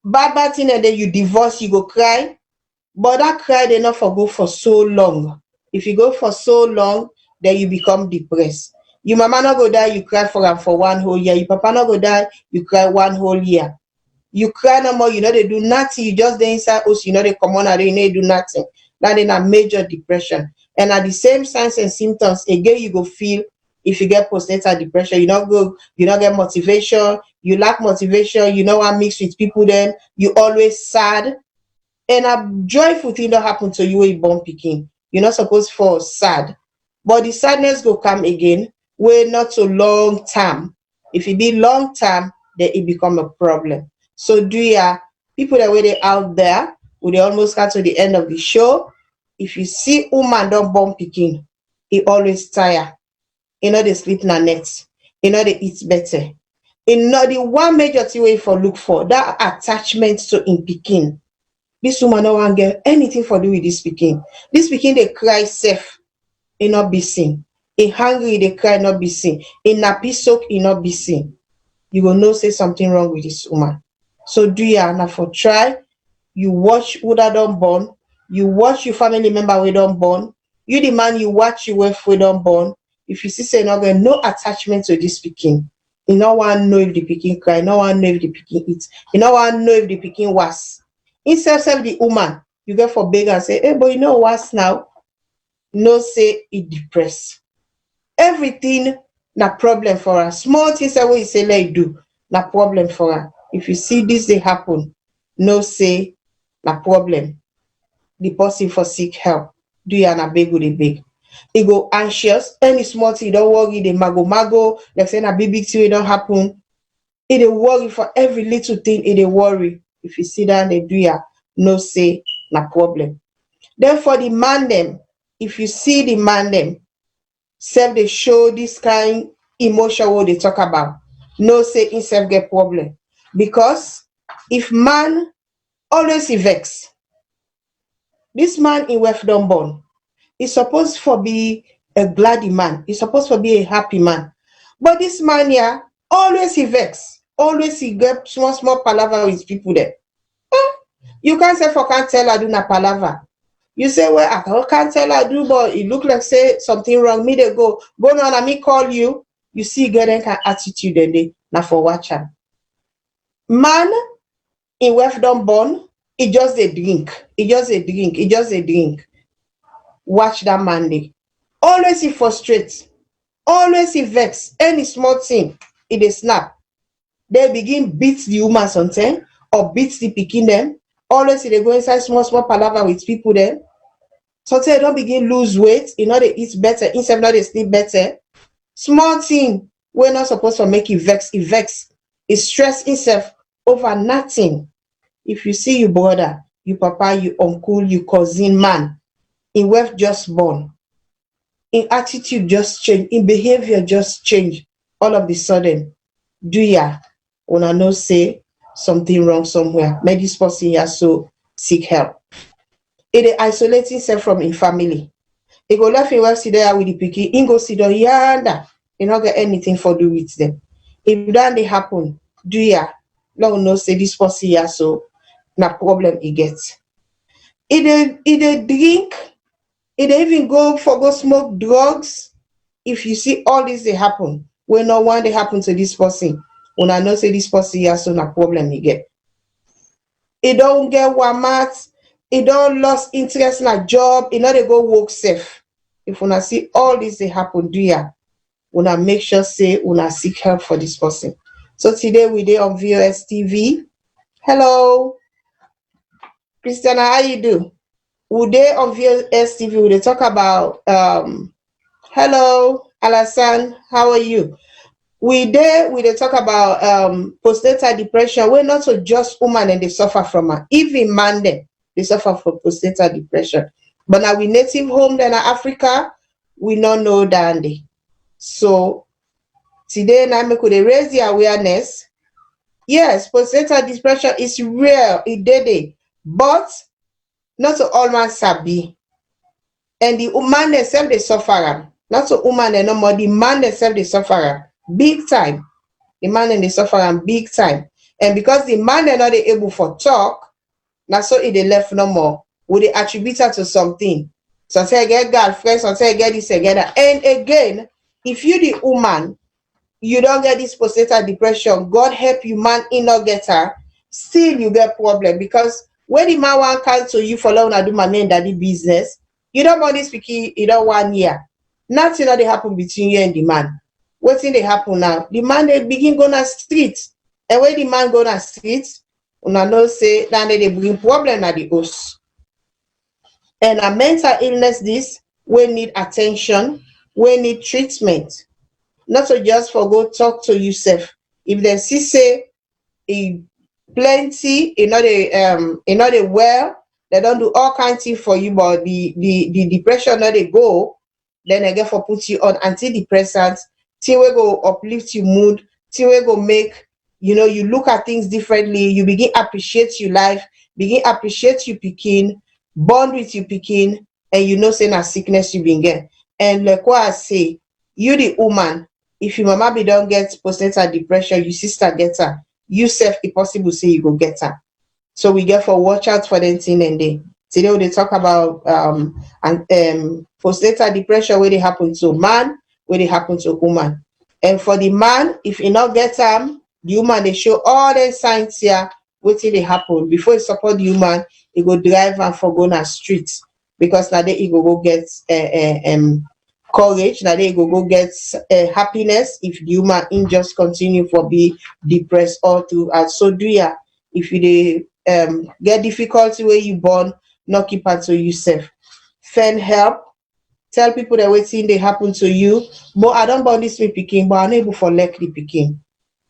Speaker 1: bad thing, and then you divorce, you go cry. But that cry they not for go for so long. If you go for so long, then you become depressed. Your mama not go die, you cry for them for 1 whole year. Your papa not go die, you cry 1 whole year. You cry no more, you know they do nothing, you just dey inside house, you know they come on and you know they do nothing. That is a major depression. And at the same signs and symptoms, again, you go feel if you get postnatal depression, you not get motivation, you lack motivation, you know what mix with people, then you always sad. And a joyful thing that happen to you when you born pikin. You're not supposed for sad. But the sadness will come again, where not so long term. If it be long term, then it become a problem. So do ya people that were out there, we almost got to the end of the show. If you see woman don't born pikin, he always tired. You know they sleep in a net. You know they eat better. You know the one major thing way for look for that attachment to in pikin. This woman no one get anything for do with this pikin. This pikin they cry safe, it not be seen. In hungry they cry not be seen. In nappy soak it not be seen. You will know say something wrong with this woman. So do ya now for try. You watch who that don't born. You watch your family member we don't born. You the man you watch your wife we don't born. If you see say no get no attachment to this pikin, you no one know if the pikin cry, no one know if the pikin eat, you no one know if the pikin was. Instead of the woman, you get for beg and say, hey, but you know what's now? No say it depressed. Everything na problem for her. Small things that way you say let do, na problem for her. If you see this they happen, no say na problem. The person for seek help. Do you na beg with the beg? He go anxious, any small thing don't worry, they mago, like say na big thing it don't happen. It they worry for every little thing, it they worry. If you sit down, they do ya, no say na problem. Then for the man them, if you see the man them, self they show this kind emotion what they talk about, no say himself get problem. Because if man always vex, this man in West don't born, he's supposed to be a glad man, he's supposed to be a happy man. But this man here, always he vex, always he get small palaver with people there. You can't say for can't tell I do na palaver. You say, well, I can't tell I do, but it look like say something wrong. Me they go on and me call you. You see get that kind of attitude and they now for watching. Man in West don't born, he just a drink. He just a drink. Watch that man dey. Always he frustrate. Always he vex. Any small thing, it dey snap. They begin beat the woman something or beat the pikin them. Always they go inside small palaver with people then. Sometimes they don't begin lose weight, you know they eat better, instead of they sleep better. Small thing, we're not supposed to make it vex. It stress himself over nothing. If you see your brother, your papa, your uncle, your cousin, man, in wealth just born, in attitude just change, in behavior just change, all of the sudden, do ya wanna know say something wrong somewhere? Make this person here so seek help. It is isolating himself from his family. He go left him well sit there with the pikin, he go sit down yonder, he not get anything for do with them. If that they happen, do ya long no say this person here so na problem he gets. He dey drink, he dey even go smoke drugs. If you see all this they happen, when no one they happen to this person, when I know say this person here so na problem he get. He don't get wamat, he don't lost interest in a job, he not they go work safe. If una see all this they happen, do ya una make sure say una seek help for this person. So today we dey on VOS TV. Hello, Christiana, how you do? We dey on VOS TV. We dey talk about hello, Alasan, how are you? We dey talk about postnatal depression wey not so just woman and they suffer from am, even man dem they suffer from postnatal depression. But now we native home then Africa, we not know that day. So today now make we dey raise the awareness. Yes, postnatal depression is real, it dey, but not to all man sabi. And the man themselves they suffer am. Not to woman and no more, the man themselves they suffer am big time. The man and they suffer am big time. And because the man they're not able for talk, now so it they left no more. Would they attribute her to something? So say I get girlfriend, so say I get this together. And again, if you the woman, you don't get this postnatal depression, God help you, man, in not get her, still you get problem. Because when the man want call to you for long do my and daddy business, you don't want this picky, you don't 1 year. Nothing that they happen between you and the man. What thing they happen now? The man they begin go na street. And when the man go na street, una know say then they bring problem at the house. And a mental illness this we need attention, we need treatment. Not to just for go talk to yourself. If they see say plenty, you know they well, they don't do all kinds of things for you, but the depression that they go, then they get for put you on antidepressants, till we go uplift your mood, till we go make you look at things differently, you begin appreciate your life, begin appreciate your pikin, bond with your pikin, and say na sickness you been get. And like what I say, you the woman, if your mama be don't get postnatal depression, your sister get her, you self if possible say you go get her. So we get for watch out for them thing and day. Today we talk about postnatal depression where they happen to man, where they happen to woman. And for the man, if he not get the woman they show all the signs here, waiting they happen. Before he support the woman, he go drive and for go na street. Because now he go get courage, now they go get happiness if the human in just continue for be depressed all through. And so do ya, if you get difficulty where you born, not keep it to yourself. Find help. Tell people that waiting they happen to you. But I don't born this me picking, but I'm able for let the picking.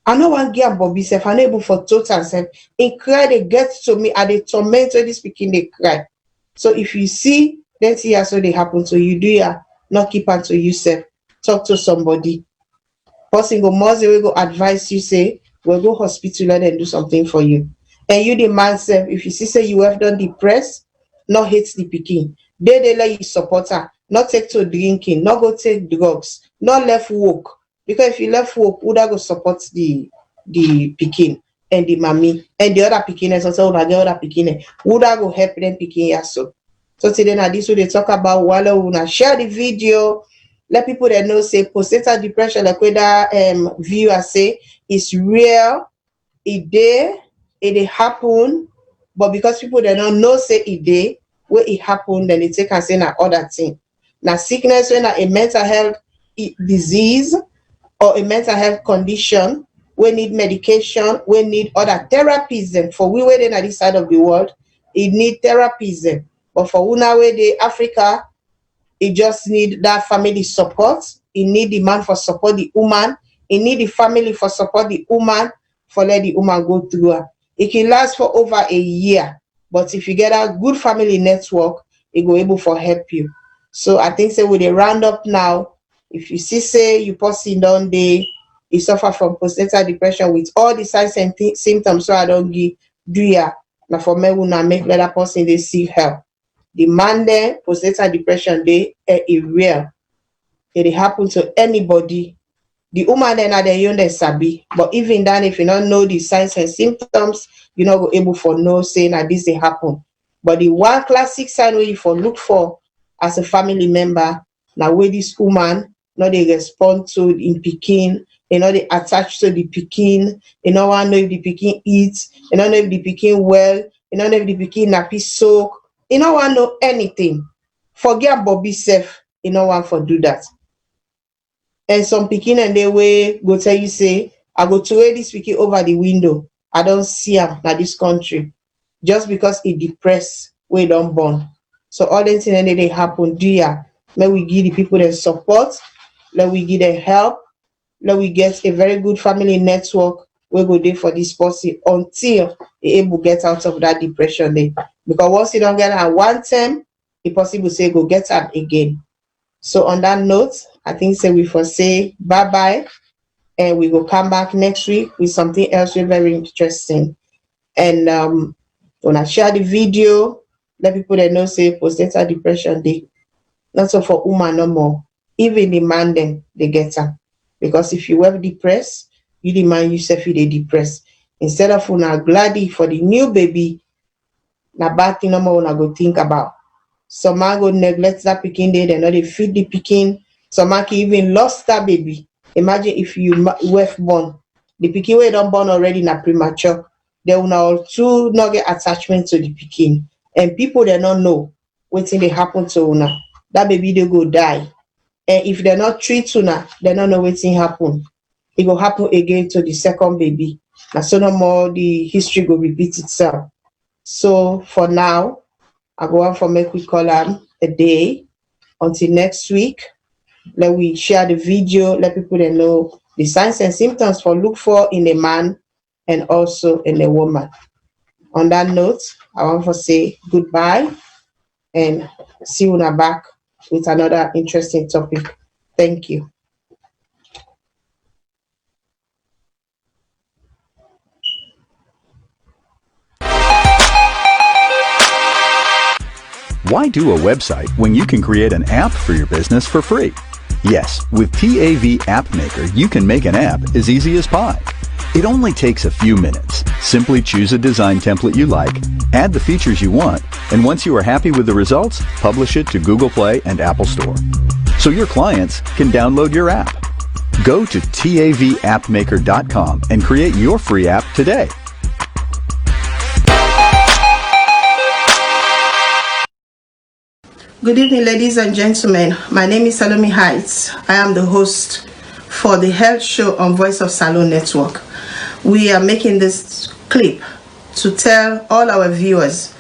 Speaker 1: I know one girl Bobby self, I'm able for total self. In cry they get to me and they torment this picking they cry. So if you see, then see so they happen to you, do ya not keep it to yourself. Talk to somebody. Person go more they will go advise you, say, we'll go hospital and then do something for you. And you the man self, if you see say you have done depressed, not hate the picking. They let you support her, not take to drinking, not go take drugs, not left work. Because if you left work, would I go support the picking and the mommy and the other picking and also the other picking? Would I go help them picking ya so? So today now this will they talk about while we wanna share the video. Let people that know say postnatal depression, like whether viewer say is real, it happen, but because people they don't know say it where it happen, then they take and say na other thing. Now sickness when a mental health disease or a mental health condition, we need medication, we need other therapies then for we waiting at this side of the world, it need therapies then. But for una way the Africa, it just need that family support. It need the man for support the woman. It need the family for support the woman for let the woman go through her. It can last for over a year. But if you get a good family network, it will able for help you. So I think say with a round up now, if you see say you possibly don't you suffer from postnatal depression with all the signs and symptoms, so I don't give do ya. Now for me will not make that person they seek help. The man there, postnatal depression, they real. It happen to anybody. The woman then are the own sabi. But even then, if you don't know the signs and symptoms, you're not able for no saying that this they happen. But the one classic sign where you for look for as a family member, now where this woman, not they respond to in Peking, they attach to the Peking, want know if the Peking eats, know if the Peking well, know if the Peking nappy soak. You don't want to know anything. Forget Bobby self. You don't want to do that. And some picking and they way go tell you say, I go to where this picking over the window. I don't see him in this country. Just because it depressed we don't born. So all the things that they happen, do ya? May we give the people the support. let we give them help, let we get a very good family network wey go dey for this person until e able get out of that depression dey. Because once you don't get am one time, e possible say go get am again. So on that note, I think say we for say bye bye, and we will come back next week with something else very interesting. And when I share the video, let people that know say postnatal depression dey not so for woman no more. Even the man them they get am. Because if you were depressed, you the man yourself you dey depressed. Instead of una glady for the new baby, na bad thing no more una go think about. Some man go neglect that pikin day, they know they feed the pikin. Some man can even lost that baby. Imagine if you were born, the pikin wey don't born already na premature. They will now too not get attachment to the pikin. And people they don't know what thing they happen to una. That baby they go die. And if they're not treat una, they don't know what thing happen. It will happen again to the second baby. And so no more the history will repeat itself. So for now, I go on for make we call them a day. Until next week, let we share the video, let people they know the signs and symptoms for look for in a man and also in a woman. On that note, I want to say goodbye and see you back with another interesting topic. Thank you.
Speaker 2: Why do a website when you can create an app for your business for free? Yes, with TAV App Maker, you can make an app as easy as pie. It only takes a few minutes. Simply choose a design template you like, add the features you want, and once you are happy with the results, publish it to Google Play and Apple Store, so your clients can download your app. Go to TAVAppmaker.com and create your free app today.
Speaker 1: Good evening, ladies and gentlemen. My name is SALONE Heights. I am the host for the health show on Voice of SALONE Network. We are making this clip to tell all our viewers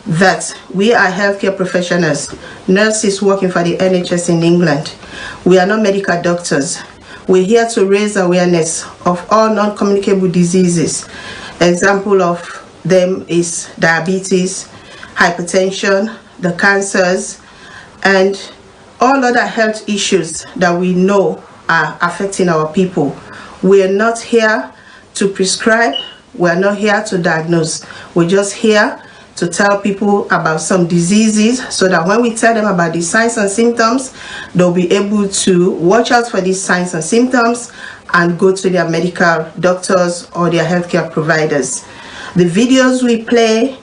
Speaker 1: that we are healthcare professionals, nurses working for the NHS in England. We are not medical doctors. We're here to raise awareness of all non-communicable diseases. Example of them is diabetes, hypertension, the cancers, and all other health issues that we know are affecting our people. We are not here to prescribe. We are not here to diagnose. We're just here to tell people about some diseases so that when we tell them about the signs and symptoms, they'll be able to watch out for these signs and symptoms and go to their medical doctors or their healthcare providers. The videos we play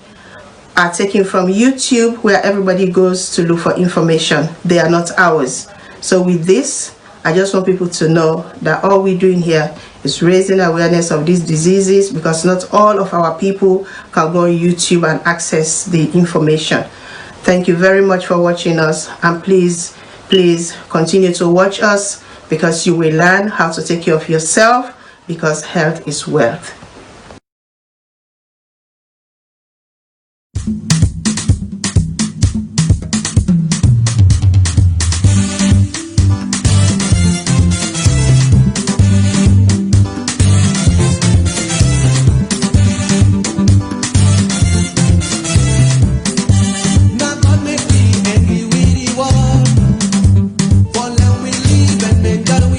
Speaker 1: are taken from YouTube, where everybody goes to look for information. They are not ours. So with this, I just want people to know that all we're doing here is raising awareness of these diseases, because not all of our people can go on YouTube and access the information. Thank you very much for watching us, and please continue to watch us, because you will learn how to take care of yourself, because health is wealth.
Speaker 5: For let we live and then God we